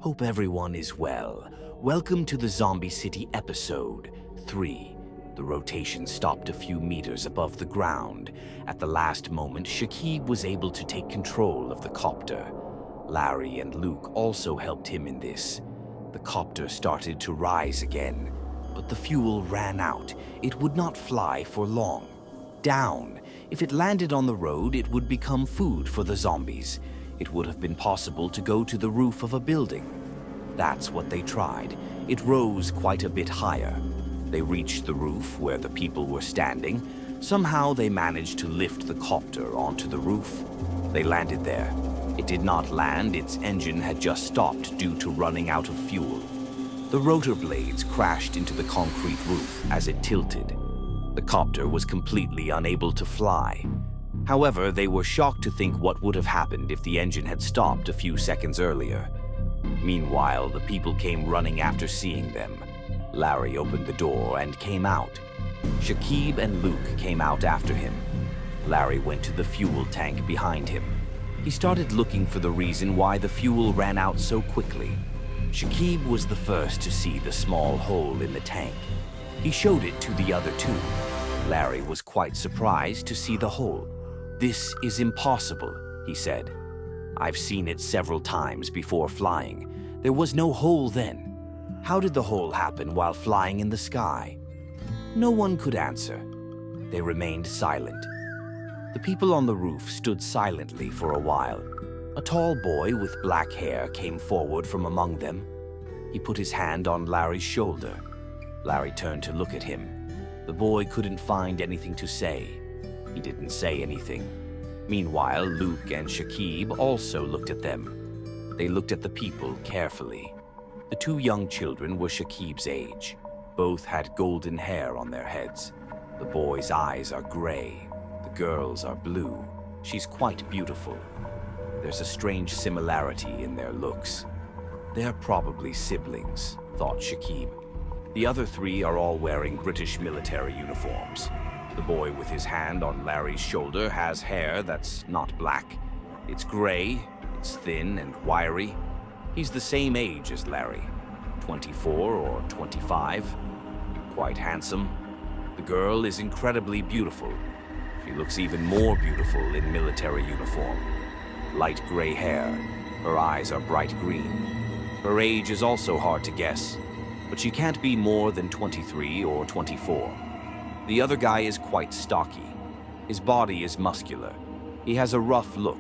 Hope everyone is well. Welcome to the Zombie City episode 3. The rotation stopped a few meters above the ground. At the last moment, Shakib was able to take control of the copter. Larry and Luke also helped him in this. The copter started to rise again, but the fuel ran out. It would not fly for long. Down. If it landed on the road, it would become food for the zombies. It would have been possible to go to the roof of a building. That's what they tried. It rose quite a bit higher. They reached the roof where the people were standing. Somehow they managed to lift the copter onto the roof. They landed there. It did not land. Its engine had just stopped due to running out of fuel. The rotor blades crashed into the concrete roof as it tilted. The copter was completely unable to fly. However, they were shocked to think what would have happened if the engine had stopped a few seconds earlier. Meanwhile, the people came running after seeing them. Larry opened the door and came out. Shakib and Luke came out after him. Larry went to the fuel tank behind him. He started looking for the reason why the fuel ran out so quickly. Shakib was the first to see the small hole in the tank. He showed it to the other two. Larry was quite surprised to see the hole. "This is impossible," he said. "I've seen it several times before flying. There was no hole then. How did the hole happen while flying in the sky?" No one could answer. They remained silent. The people on the roof stood silently for a while. A tall boy with black hair came forward from among them. He put his hand on Larry's shoulder. Larry turned to look at him. The boy couldn't find anything to say. He didn't say anything. Meanwhile, Luke and Shakib also looked at them. They looked at the people carefully. The two young children were Shakib's age. Both had golden hair on their heads. The boy's eyes are gray. The girl's are blue. She's quite beautiful. There's a strange similarity in their looks. They're probably siblings, thought Shakib. The other three are all wearing British military uniforms. The boy with his hand on Larry's shoulder has hair that's not black. It's gray, it's thin and wiry. He's the same age as Larry, 24 or 25. Quite handsome. The girl is incredibly beautiful. She looks even more beautiful in military uniform. Light gray hair. Her eyes are bright green. Her age is also hard to guess, but she can't be more than 23 or 24. The other guy is quite stocky. His body is muscular. He has a rough look.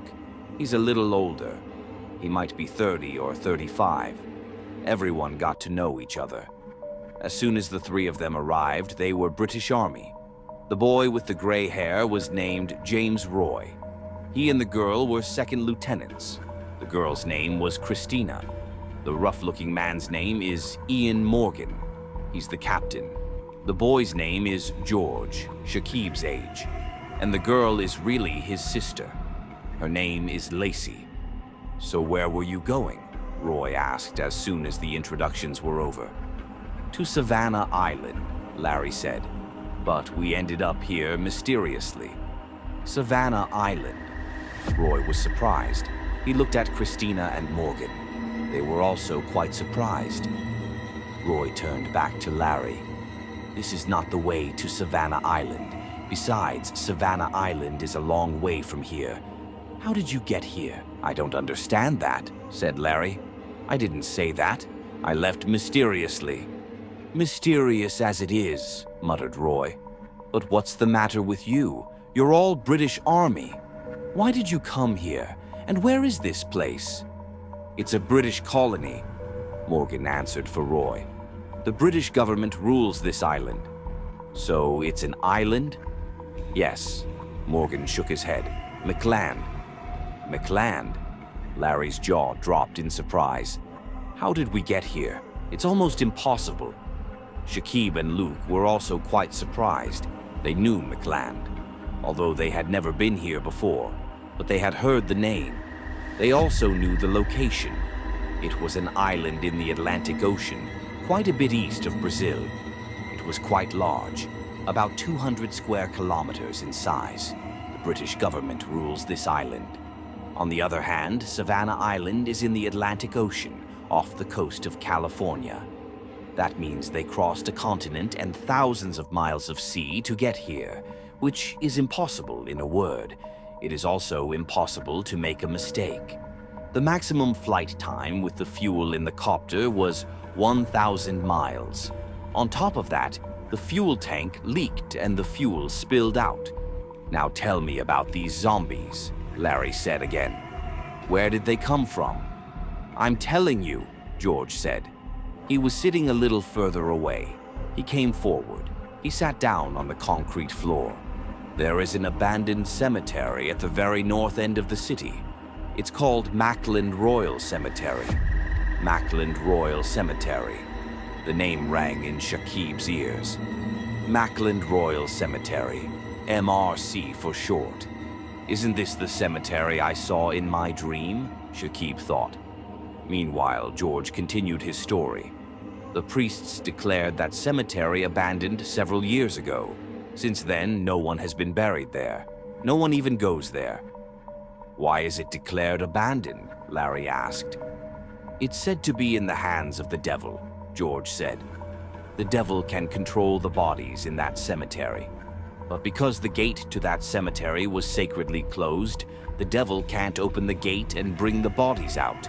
He's a little older. He might be 30 or 35. Everyone got to know each other. As soon as the three of them arrived, they were British Army. The boy with the gray hair was named James Roy. He and the girl were second lieutenants. The girl's name was Christina. The rough-looking man's name is Ian Morgan. He's the captain. The boy's name is George, Shakib's age, and the girl is really his sister. Her name is Lacey. "So where were you going?" Roy asked as soon as the introductions were over. "To Savannah Island," Larry said, "but we ended up here mysteriously." "Savannah Island." Roy was surprised. He looked at Christina and Morgan. They were also quite surprised. Roy turned back to Larry. "This is not the way to Savannah Island. Besides, Savannah Island is a long way from here. How did you get here?" "I don't understand that," said Larry. "I didn't say that. I left mysteriously." "Mysterious as it is," muttered Roy. "But what's the matter with you? You're all British Army. Why did you come here? And where is this place?" "It's a British colony," Morgan answered for Roy. "The British government rules this island." "So it's an island?" "Yes." Morgan shook his head. "McLand." "McLand?" Larry's jaw dropped in surprise. "How did we get here? It's almost impossible." Shakib and Luke were also quite surprised. They knew McLand, although they had never been here before, but they had heard the name. They also knew the location. It was an island in the Atlantic Ocean, quite a bit east of Brazil. It was quite large, about 200 square kilometers in size. The British government rules this island. On the other hand, Savannah Island is in the Atlantic Ocean, off the coast of California. That means they crossed a continent and thousands of miles of sea to get here, which is impossible in a word. It is also impossible to make a mistake. The maximum flight time with the fuel in the copter was 1,000 miles. On top of that, the fuel tank leaked and the fuel spilled out. "Now tell me about these zombies," Larry said again. "Where did they come from?" "I'm telling you," George said. He was sitting a little further away. He came forward. He sat down on the concrete floor. "There is an abandoned cemetery at the very north end of the city. It's called Mackland Royal Cemetery." Mackland Royal Cemetery. The name rang in Shakib's ears. Mackland Royal Cemetery, MRC for short. "Isn't this the cemetery I saw in my dream?" Shakib thought. Meanwhile, George continued his story. "The priests declared that cemetery abandoned several years ago. Since then, no one has been buried there. No one even goes there." "Why is it declared abandoned?" Larry asked. "It's said to be in the hands of the devil," George said. "The devil can control the bodies in that cemetery. But because the gate to that cemetery was sacredly closed, the devil can't open the gate and bring the bodies out.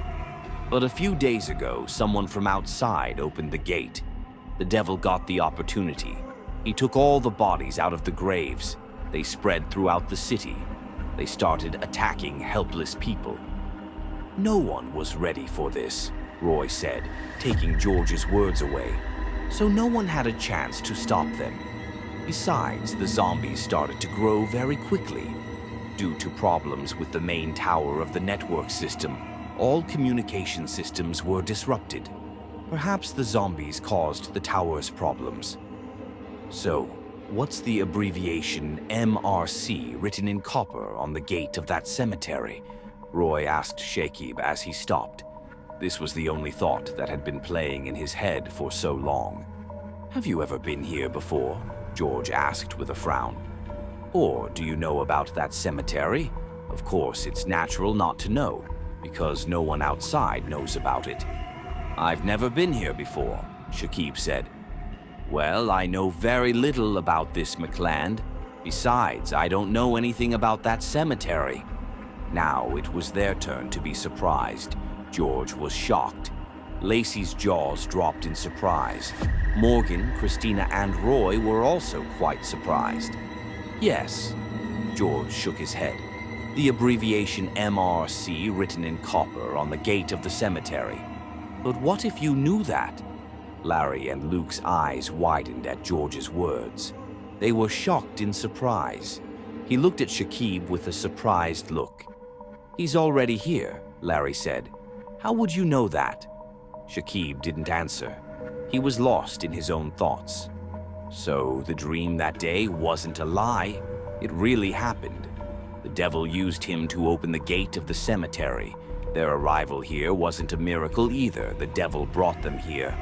But a few days ago, someone from outside opened the gate. The devil got the opportunity. He took all the bodies out of the graves. They spread throughout the city. They started attacking helpless people." "No one was ready for this," Roy said, taking George's words away. "So no one had a chance to stop them. Besides, the zombies started to grow very quickly. Due to problems with the main tower of the network system, all communication systems were disrupted. Perhaps the zombies caused the tower's problems." "So, what's the abbreviation MRC written in copper on the gate of that cemetery?" Roy asked Shakib as he stopped. This was the only thought that had been playing in his head for so long. "Have you ever been here before?" George asked with a frown. "Or do you know about that cemetery? Of course, it's natural not to know, because no one outside knows about it." "I've never been here before," Shakib said. "Well, I know very little about this McLand. Besides, I don't know anything about that cemetery." Now it was their turn to be surprised. George was shocked. Lacey's jaws dropped in surprise. Morgan, Christina, and Roy were also quite surprised. "Yes," George shook his head. "The abbreviation MRC written in copper on the gate of the cemetery. But what if you knew that?" Larry and Luke's eyes widened at George's words. They were shocked in surprise. He looked at Shakib with a surprised look. "He's already here," Larry said. "How would you know that?" Shakib didn't answer. He was lost in his own thoughts. So the dream that day wasn't a lie. It really happened. The devil used him to open the gate of the cemetery. Their arrival here wasn't a miracle either. The devil brought them here.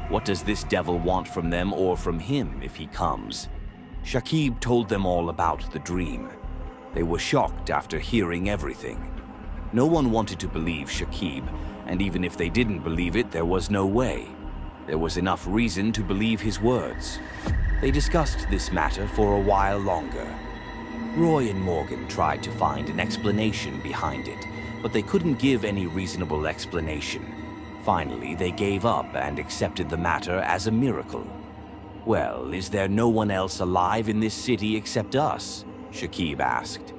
What does this devil want from them or from him if he comes? Shakib told them all about the dream. They were shocked after hearing everything. No one wanted to believe Shakib, and even if they didn't believe it, there was no way. There was enough reason to believe his words. They discussed this matter for a while longer. Roy and Morgan tried to find an explanation behind it, but they couldn't give any reasonable explanation. Finally, they gave up and accepted the matter as a miracle. "Well, is there no one else alive in this city except us?" Shakib asked.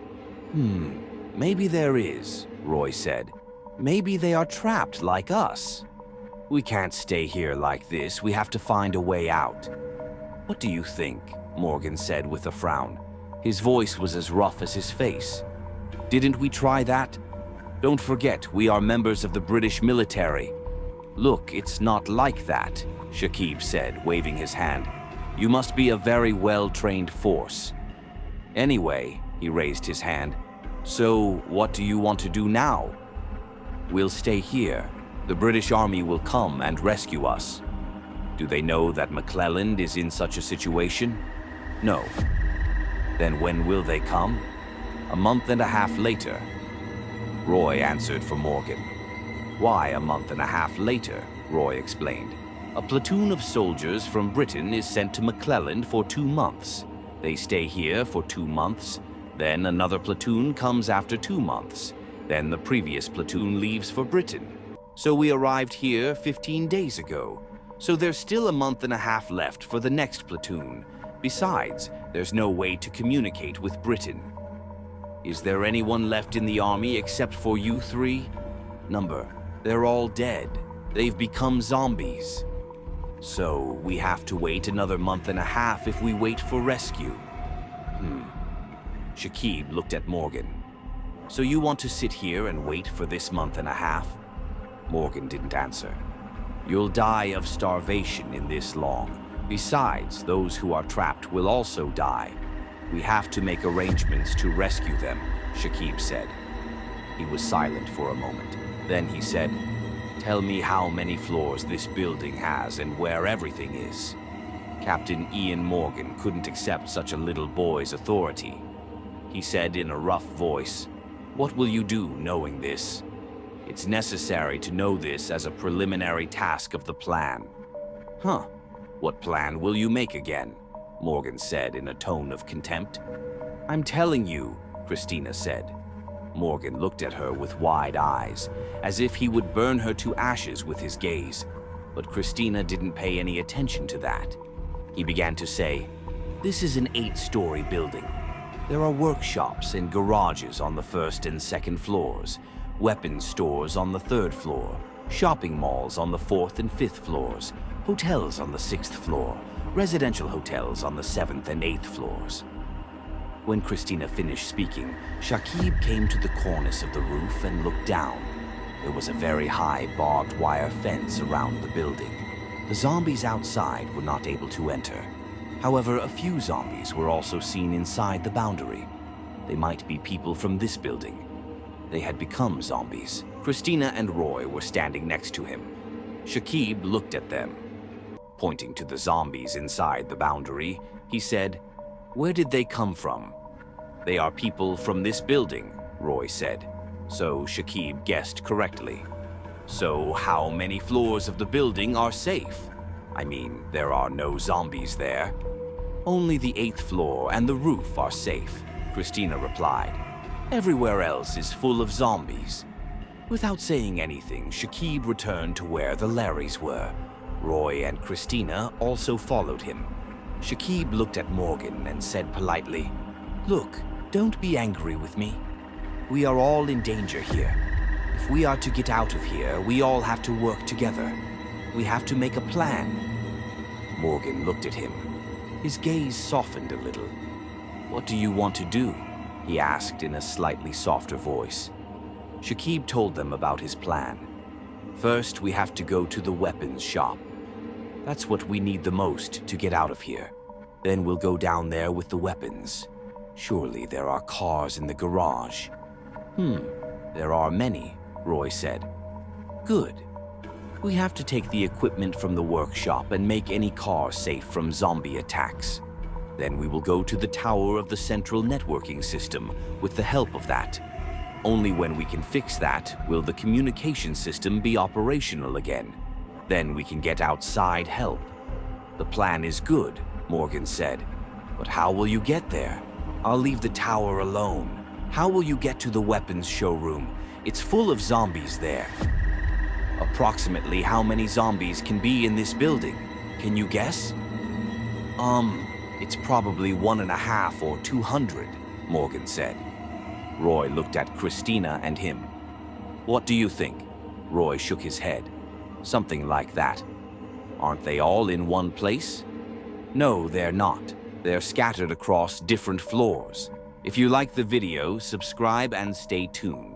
Maybe there is," Roy said. "Maybe they are trapped like us. We can't stay here like this. We have to find a way out." "What do you think?" Morgan said with a frown. His voice was as rough as his face. "Didn't we try that? Don't forget, we are members of the British military." "Look, it's not like that," Shakib said, waving his hand. "You must be a very well-trained force." "Anyway," he raised his hand, "so what do you want to do now?" "We'll stay here. The British Army will come and rescue us." "Do they know that McClelland is in such a situation?" "No." "Then when will they come?" "A month and a half later." Roy answered for Morgan. Why a month and a half later? Roy explained. A platoon of soldiers from Britain is sent to McClelland for 2 months. They stay here for 2 months. Then another platoon comes after 2 months. Then the previous platoon leaves for Britain. So we arrived here 15 days ago. So there's still a month and a half left for the next platoon. Besides, there's no way to communicate with Britain. Is there anyone left in the army except for you three? Number, they're all dead. They've become zombies. So we have to wait another month and a half if we wait for rescue. Shakib looked at Morgan. So you want to sit here and wait for this month and a half? Morgan didn't answer. You'll die of starvation in this long. Besides, those who are trapped will also die. We have to make arrangements to rescue them, Shakib said. He was silent for a moment. Then he said, Tell me how many floors this building has and where everything is. Captain Ian Morgan couldn't accept such a little boy's authority. He said in a rough voice, What will you do knowing this? It's necessary to know this as a preliminary task of the plan. Huh. What plan will you make again? Morgan said in a tone of contempt. I'm telling you, Christina said. Morgan looked at her with wide eyes, as if he would burn her to ashes with his gaze. But Christina didn't pay any attention to that. He began to say, This is an 8-story building. There are workshops and garages on the 1st and 2nd floors, weapons stores on the 3rd floor, shopping malls on the 4th and 5th floors, hotels on the 6th floor, residential hotels on the 7th and 8th floors. When Christina finished speaking, Shakib came to the cornice of the roof and looked down. There was a very high barbed wire fence around the building. The zombies outside were not able to enter. However, a few zombies were also seen inside the boundary. They might be people from this building. They had become zombies. Christina and Roy were standing next to him. Shakib looked at them. Pointing to the zombies inside the boundary, he said, Where did they come from? They are people from this building, Roy said. So Shakib guessed correctly. So how many floors of the building are safe? I mean, there are no zombies there. Only the 8th floor and the roof are safe, Christina replied. Everywhere else is full of zombies. Without saying anything, Shakib returned to where the Larrys were. Roy and Christina also followed him. Shakib looked at Morgan and said politely, Look, don't be angry with me. We are all in danger here. If we are to get out of here, we all have to work together. We have to make a plan. Morgan looked at him. His gaze softened a little. What do you want to do? He asked in a slightly softer voice. Shakib told them about his plan. First, we have to go to the weapons shop. That's what we need the most to get out of here. Then we'll go down there with the weapons. Surely there are cars in the garage. There are many, Roy said. Good. We have to take the equipment from the workshop and make any car safe from zombie attacks. Then we will go to the tower of the central networking system with the help of that. Only when we can fix that will the communication system be operational again. Then we can get outside help. The plan is good, Morgan said. But how will you get there? I'll leave the tower alone. How will you get to the weapons showroom? It's full of zombies there. Approximately how many zombies can be in this building? Can you guess? It's probably 1.5 or 200, Morgan said. Roy looked at Christina and him. What do you think? Roy shook his head. Something like that. Aren't they all in one place? No, they're not. They're scattered across different floors. If you like the video, subscribe and stay tuned.